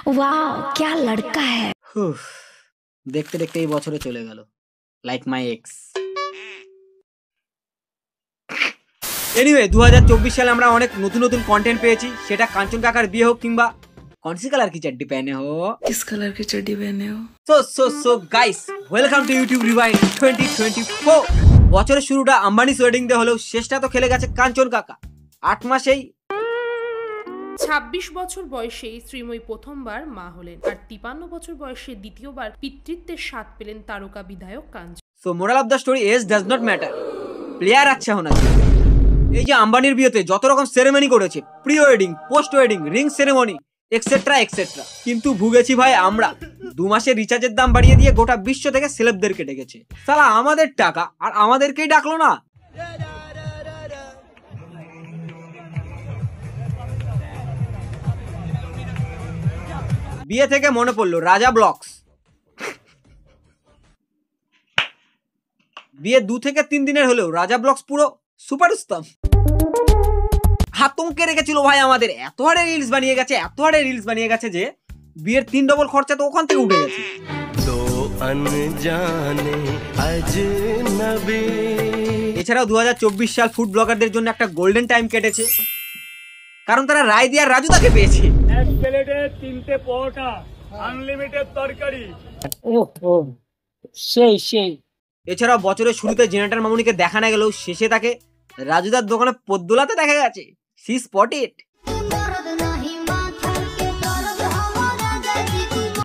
वाह क्या लड़का है। দেখতে দেখতে এই বছরে চলে গেল, লাইক মাই এক্স। এনিওয়ে 2024 সালে আমরা অনেক নতুন নতুন কন্টেন্ট পেয়েছি, সেটা কাঞ্চন কাকার বিয়ে হোক কিংবা कौन सी कलर की चड्डी पहने हो, किस कलर की चड्डी पहने हो। So guys welcome to YouTube rewind 2024। বছরের শুরুটা আম্বানিস ওয়েডিং ডে হলেও শেষটা তো খেলে গেছে কাঞ্চন কাকা। 8 মাসেই 26 বছর বয়সে শ্রীময়ী প্রথমবার মা হলেন, আর 53 বছর বয়সে দ্বিতীয়বার পিতৃত্বের স্বাদ পেলেন তারকা বিধায়ক Kanchan. So moral of the story age does not matter, player আচ্ছা হোনা চাহিয়ে। এই যে আম্বানির বিয়েতে যত রকম সেরেমনি করেছে, pre wedding, post wedding, ring ceremony etcetera etcetera, কিন্তু ভুগেছি ভাই আমরা। 2 মাসের রিচার্জের দাম বাড়িয়ে দিয়ে গোটা বিশ্ব থেকে সেলেবদেরকে ডেকেছে। সালা আমাদের টাকা আর আমাদেরকেই ডাকলো না। বিয়ে থেকে মনে পড়লো রাজা ব্লগস। বিয়ে 2 থেকে 3 দিনের হলেও রাজা ব্লগস পুরো সুপারস্টার। হাতমকে রেখেছিল ভাই আমাদের, এত হারে রিলস বানিয়ে গেছে যে বিয়ের 3 ডবল খরচা তো ওখান থেকে উঠে গেছে। এছাড়াও 2024 সাল ফুড ব্লগারদের জন্য একটা গোল্ডেন টাইম কেটেছে, কারণ তারা রায় দিয়ে রাজুদাকে পেয়েছে। এক প্লেটে 3টে পরোটা, আনলিমিটেড তরকারি। সেই এছাড়াও বছরের শুরুতে জেনারেটর মামুনিকে দেখা না গেলেও শেষে তাকে রাজুদার দোকানে পদ্দোলাতে দেখা গেছে। She spotted.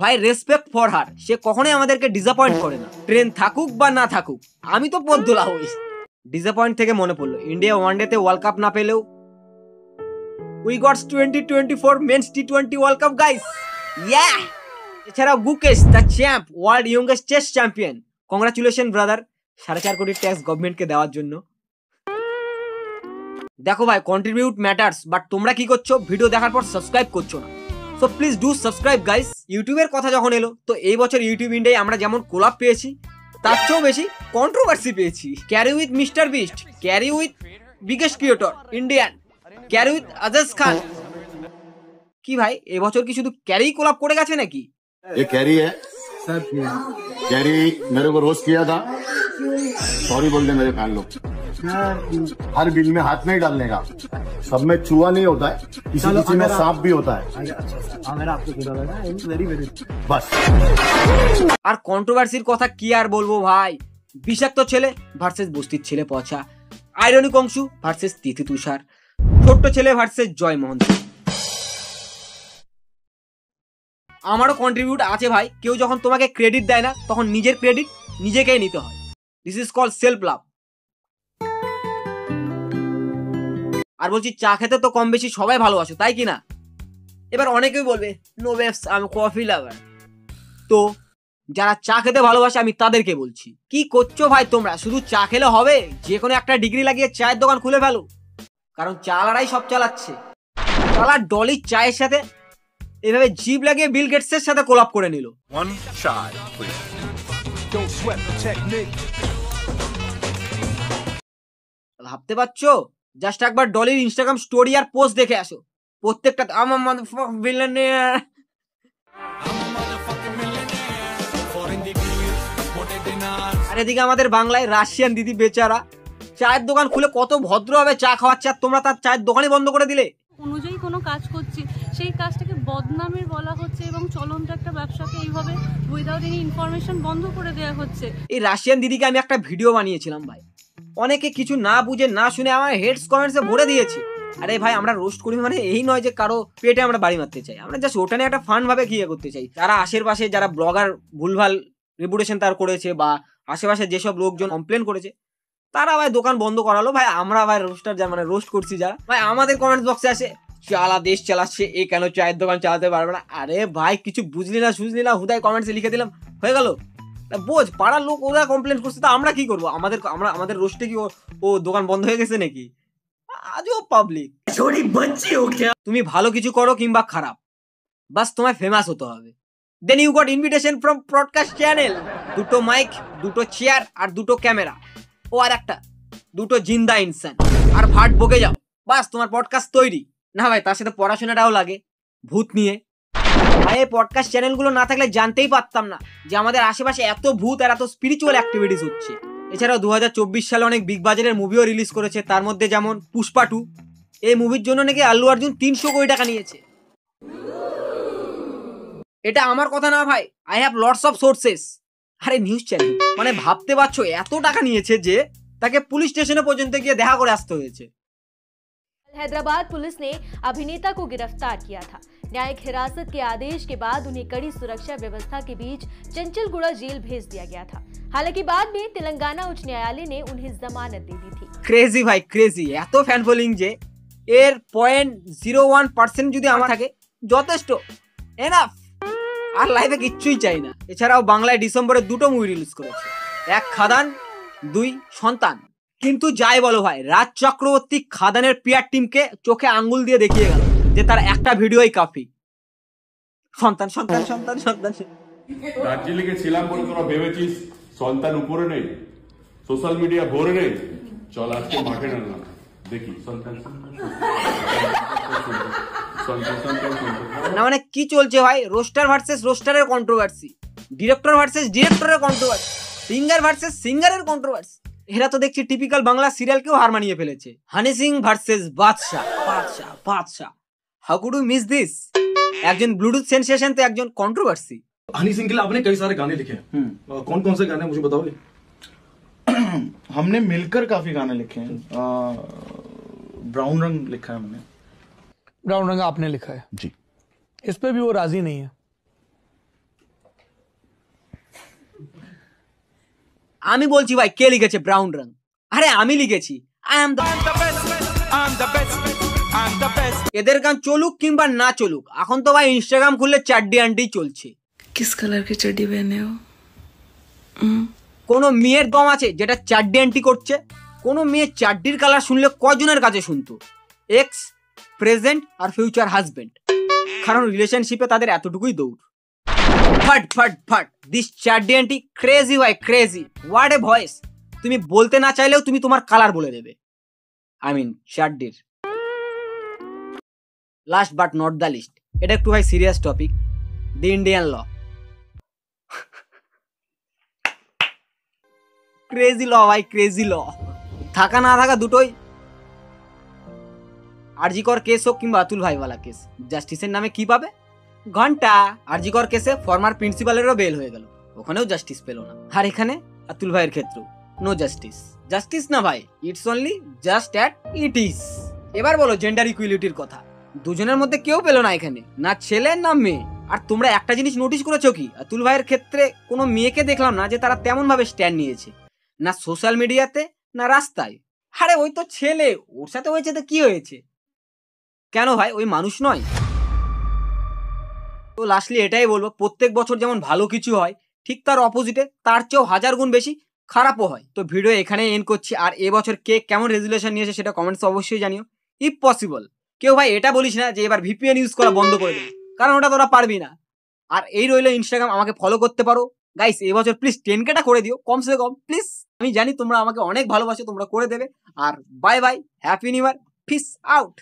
ভাই রেসপেক্ট ফর হার, সে কখনোই আমাদেরকে ডিসঅ্যাপয়েন্ট করে না। ট্রেন থাকুক বা না থাকুক, আমি তো পদ্দোলা হই। ডিসঅ্যাপয়েন্ট থেকে মনে পড়লো, ইন্ডিয়া ওয়ানডেতে ওয়ার্ল্ড কাপ না পেলেও we gots 2024 men's T20 world cup guys, yeah. এছাড়াও Gukesh the champ, world youngest chess champion. Congratulation brother 4.5 crore tax গভর্নমেন্টকে দেওয়ার জন্য। দেখো ভাই, কন্ট্রিবিউট ম্যাটার্স, বাট তোমরা কি করছো? ভিডিও দেখার পর সাবস্ক্রাইব করছো না। So please do subscribe guys. ইউটিউবের কথা যখন এলো, তো এই বছর ইউটিউব ইন্ডিয়ায় আমরা যেমন কোলাপ পেয়েছি, তার চেয়েও বেশি কন্ট্রোভার্সি পেয়েছি। Carry with Mister Beast, carry with biggest creator Indian, carry with Ajaz Khan. কি ভাই, এবছর কি শুধু ক্যারি কোলাপ করে গেছে নাকি? ये कैरी है, कैरी मेरे को रोस्ट किया था, सॉरी बोल दे मेरे फैन लोग। हर बिल में हाथ नहीं डालने का, सब में चूहा नहीं होता है, किसी किसी में सांप भी होता है। बस। আর কন্ট্রোভার্সির কথা কি আর বলবো ভাই, বিষাক্ত ছেলে ভার্সেস বস্তির ছেলে পচা, আইরনিক অংশু ভার্সেস তিথি তুষার, ছোট্ট ছেলে ভার্সেস জয় মোহন। আমারও কন্ট্রিবিউট আছে ভাই। কেউ যখন তোমাকে ক্রেডিট দেয় না, তখন নিজের ক্রেডিট নিজেকেই নিতে হয়। This is called self love. আর বলছি, চা খেতে তো কম বেশি সবাই ভালোবাসো, তাই কি না? এবার অনেকেই বলবে নো বেবস, আমি কফি লাভার। তো যারা চা খেতে ভালোবাসে আমি তাদেরকে বলছি, কি করছো ভাই তোমরা? শুধু চা খেলে হবে? যে কোনো একটা ডিগ্রি লাগিয়ে চায়ের দোকান খুলে ফেলো, কারণ চালারাই সব চালাচ্ছে। চালা ডলির চায়ের সাথে এভাবে জিভ লাগিয়ে বিল গেটসের সাথে কোলাপ করে নিল। ভাবতে পারছো? জাস্ট একবার ডলির ইনস্টাগ্রাম স্টোরি আর পোস্ট দেখে আসো, প্রত্যেকটা আমার বিলিয়নিয়ার। আর এদিকে আমাদের বাংলায় রাশিয়ান দিদি বেচারা চায়ের দোকান খুলে কত ভদ্রভাবে চা খাওয়াচ্ছে, আর তোমরা তার চায়ের দোকানই বন্ধ করে দিলে। অনুযায়ী কোনো কাজ করছি, সেই কাজটাকে বদনামের বলা হচ্ছে এবং চলন্ত একটা ব্যবসাকে এইভাবে উইদাউট এনি ইনফরমেশন বন্ধ করে দেওয়া হচ্ছে। এই রাশিয়ান দিদিকে আমি একটা ভিডিও বানিয়েছিলাম ভাই, অনেকে কিছু না বুঝে না শুনে আমার হেডস কমেন্টসে ভরে দিয়েছে। আরে ভাই, আমরা রোস্ট করি মানে এই নয় যে কারো পেটে আমরা বাড়ি মারতে চাই, আমরা জাস্ট ওটা নিয়ে একটা ফান ভাবে ক্রিয়া করতে চাই। যারা আশেপাশে যারা ব্লগার ভুলভাল রেপুটেশন তার করেছে, বা আশেপাশে যেসব লোকজন কমপ্লেন করেছে, তারা ভাই দোকান বন্ধ করালো। ভাই আমরা ভাই রোস্টার যা মানে রোস্ট করছি যারা, ভাই আমাদের কমেন্ট বক্সে আসে চালা দেশ চালাচ্ছে, এ কেন চায়ের দোকান চালাতে পারবে না? আরে ভাই, কিছু বুঝলি না সুঝলি না, হুদায় কমেন্টসে লিখে দিলাম, হয়ে গেল। বোঝ, পাড়ার লোক ওরা কমপ্লেন করছে, তো আমরা কি করবো? আমাদের রোস্টে কি ও দোকান বন্ধ হয়ে গেছে নাকি? আজও পাবলিক। তুমি ভালো কিছু করো কিংবা খারাপ, বাস তোমায় ফেমাস হতে হবে। Then you got invitation from broadcast channel, 2টো মাইক, 2টো চেয়ার আর 2টো ক্যামেরা, ও আর একটা 2টো জিন্দা ইনসান, আর ভাট বকে যাও, বাস তোমার পডকাস্ট তৈরি। না ভাই, তার সাথে পড়াশোনাটাও লাগে, ভূত নিয়ে। ভাই এই পডকাস্ট চ্যানেলগুলো না থাকলে জানতেই পারতাম না যে আমাদের আশেপাশে এত ভূত আর এত স্পিরিচুয়াল অ্যাক্টিভিটিস হচ্ছে। এছাড়াও 2024 সালে অনেক বিগ বাজেটের মুভিও রিলিজ করেছে, তার মধ্যে যেমন পুষ্পা 2। এই মুভির জন্য নাকি আল্লু অর্জুন 300 কোটি টাকা নিয়েছে। এটা আমার কথা না ভাই, I have lots of sources. আরে নিউজ চ্যানেল, মানে ভাবতে পারছো এত টাকা নিয়েছে যে তাকে পুলিশ স্টেশনে পর্যন্ত গিয়ে দেখা করে আসতে হয়েছে। हैदराबाद पुलिस ने अभिनेता को गिरफ्तार किया था। न्यायिक हिरासत के आदेश के बाद उन्हें कड़ी सुरक्षा व्यवस्था के बीच चंचलगुड़ा जेल भेज दिया गया था। हालांकि बाद में तेलंगाना उच्च न्यायालय ने उन्हें जमानत दे दी थी। ক্রেজি ভাই ক্রেজি, এত ফ্যান ফলোইং যে এর 0.01% যদি আমার থাকে যথেষ্ট, এনাফ। আর লাইফে কিচ্ছুই চাই না। এছাড়াও বাংলায় ডিসেম্বরে 2টো মুভি রিলিজ করেছে, 1 খাদান 2 সন্তান। কিন্তু যাই বলো ভাই, রাজ চক্রবর্তী খাদানের পিয়ার টিমকে চোখে আঙ্গুল দিয়ে দেখিয়ে গেল যে তার একটা ভিডিওই কাফি। সন্তান সন্তান সন্তান সন্তান। দার্জিলিং এ ছিলাম বলে তোরা ভেবেছিস সন্তান উপরে নেই, সোশ্যাল মিডিয়া ভরে নেই। চল আজকে মাঠে নামলাম, দেখি সন্তান না মানে কি চলছে ভাই? রোস্টার ভার্সেস রোস্টারের কন্ট্রোভার্সি, ডিরেক্টর ভার্সেস ডিরেক্টরের কন্ট্রোভার্সি, সিঙ্গার ভার্সেস সিঙ্গারের কন্ট্রোভার্সি। এরা তো দেখছি টিপিক্যাল বাংলা সিরিয়ালকেও হার মানিয়ে ফেলেছে। Honey Singh versus Badshah, Badshah Badshah. How could you miss this? একজন ব্লুটুথ সেন্সেশন তো একজন কন্ট্রোভার্সি। हनी सिंह के लिए आपने कई सारे गाने लिखे हैं, कौन कौन से गाने मुझे बताओगे? हमने मिलकर काफी गाने लिखे हैं। ब्राउन रंग लिखा है हमने। ब्राउन रंग आपने लिखा है जी। इस पे भी वो राजी नहीं है। আমি বলছি ভাই, কে লিখেছে ব্রাউন রং? আরে আমি লিখেছি। I am the best. এদের গান চলুক কিংবা না চলুক, এখন তো ভাই ইনস্টাগ্রাম খুললে চাড্ডি আন্টি চলছে। किस कलर की चड्डी पहने हो? কোনো মেয়ের দম আছে যেটা চাড্ডি আন্টি করছে? কোনো মেয়ে চাড্ডির কালার শুনলে কজনের কাছে শুনতো? এক্স, প্রেজেন্ট আর ফিউচার হাজবেন্ড। কারণ রিলেশনশিপে তাদের এতটুকুই দৌড়। ফট ফট ফট, দিস চাড্ডি আন্টি ক্রেজি ভাই ক্রেজি। What a voice! তুমি বলতে না চাইলেও তুমি তোমার কালার বলে দেবে। আই মিন চাড্ডির। Last but not the least, এটা একটু ভাই serious topic, the Indian law. Crazy law ভাই, ক্রেজি ল। থাকা না থাকা দুটোই। আরজিকর কেস হোক কিংবা আতুল ভাইওয়ালা কেস, জাস্টিসের নামে কি পাবে? ঘন্টা। আরজিকর কেসে ফর্মার প্রিন্সিপালেরও বেল হয়ে গেল, ওখানেও জাস্টিস পেল না। আর এখানে আতুল ভাইয়ের ক্ষেত্রে নো জাস্টিস। জাস্টিস না ভাই, it's only just at it is. এবার বলো জেন্ডার ইকুয়ালিটির কথা, দুজনের মধ্যে কেউ পেল না এখানে, না ছেলে না মেয়ে। আর তোমরা একটা জিনিস নোটিস করেছো কি? আতুল ভাইয়ের ক্ষেত্রে কোনো মেয়েকে দেখলাম না যে তারা তেমন ভাবে স্ট্যান্ড নিয়েছে, না সোশ্যাল মিডিয়াতে না রাস্তায়। আরে ওই তো ছেলে, ওর সাথে হয়েছে তো কি হয়েছে? কেন ভাই ওই মানুষ নয়? তো লাস্টলি এটাই বলবো, প্রত্যেক বছর যেমন ভালো কিছু হয়, ঠিক তার অপোজিটে তার চেয়েও 1000 গুণ বেশি খারাপও হয়। তো ভিডিও এখানে এন্ড করছি। আর এবছর কে কেমন রেজুলেশন নিয়েছে সেটা কমেন্টসে অবশ্যই জানিও। ইফ পসিবল কেউ ভাই এটা বলিস না যে এবার ভিপিএন ইউজ করা বন্ধ করে দেবে, কারণ ওটা তোরা পারবি না। আর এই রইল ইনস্টাগ্রাম, আমাকে ফলো করতে পারো গাইস। এবছর প্লিজ 10K করে দিও কমসে কম প্লিজ। আমি জানি তোমরা আমাকে অনেক ভালোবাসো, তোমরা করে দেবে। আর bye bye, happy new year, peace out.